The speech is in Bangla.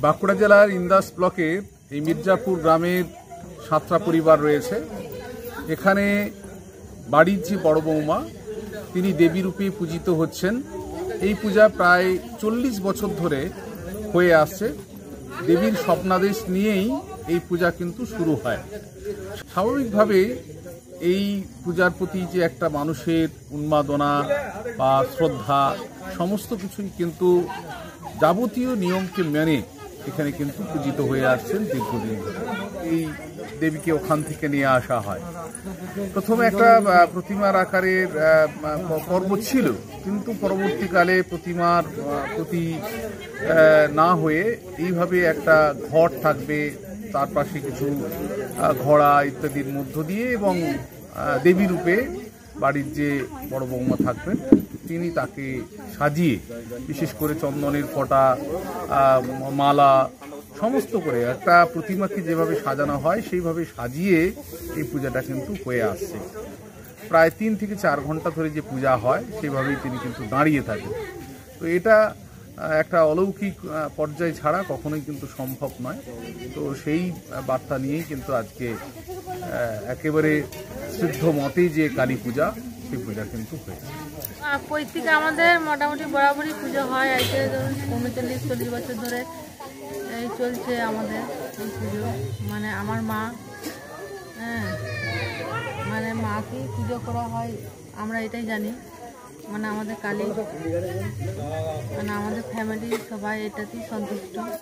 বাঁকুড়া জেলার ইন্দাস ব্লকের এই মির্জাপুর গ্রামের 7টা পরিবার রয়েছে। এখানে বাড়ির যে বড় বৌমা তিনি দেবী রূপে পূজিত হচ্ছেন। এই পূজা প্রায় 40 বছর ধরে হয়ে আসছে। দেবীর স্বপ্নাদেশ নিয়েই এই পূজা কিন্তু শুরু হয়। স্বাভাবিকভাবে এই পূজার প্রতি যে একটা মানুষের উন্মাদনা বা শ্রদ্ধা সমস্ত কিছুই কিন্তু যাবতীয় নিয়মকে মেনে এখানে কিন্তু পূজিত হয়ে আসছেন দীর্ঘদিন ধরে। এই দেবীকে ওখান থেকে নিয়ে আসা হয়। প্রথমে একটা প্রতিমার আকারের পর্ব ছিল, কিন্তু পরবর্তীকালে প্রতিমার প্রতি না হয়ে এইভাবে একটা ঘট থাকবে, তার পাশে কিছু ঘোড়া ইত্যাদির মধ্য দিয়ে এবং দেবী রূপে বাড়ির যে বড় বৌমা থাকবেন তিনি তাকে সাজিয়ে, বিশেষ করে চন্দনের ফোঁটা, মালা সমস্ত করে একটা প্রতিমাকে যেভাবে সাজানো হয় সেইভাবে সাজিয়ে এই পূজাটা কিন্তু হয়ে আসছে। প্রায় 3 থেকে 4 ঘন্টা ধরে যে পূজা হয় সেভাবেই তিনি কিন্তু দাঁড়িয়ে থাকেন। তো এটা একটা অলৌকিক পর্যায় ছাড়া কখনোই কিন্তু সম্ভব নয়। তো সেই বার্তা নিয়েই কিন্তু আজকে একেবারে সিদ্ধ মতে যে কালী পূজা, সেই পূজা কিন্তু হয়েছে। পৈতৃক আমাদের মোটামুটি বরাবরই পুজো হয়। আজকে ধরুন 39-40 বছর ধরে এই চলছে আমাদের এই পুজো। মানে আমার মা, মানে মাকে পুজো করা হয়, আমরা এটাই জানি। মানে আমাদের কালী, মানে আমাদের ফ্যামিলি সবাই এটাতেই সন্তুষ্ট।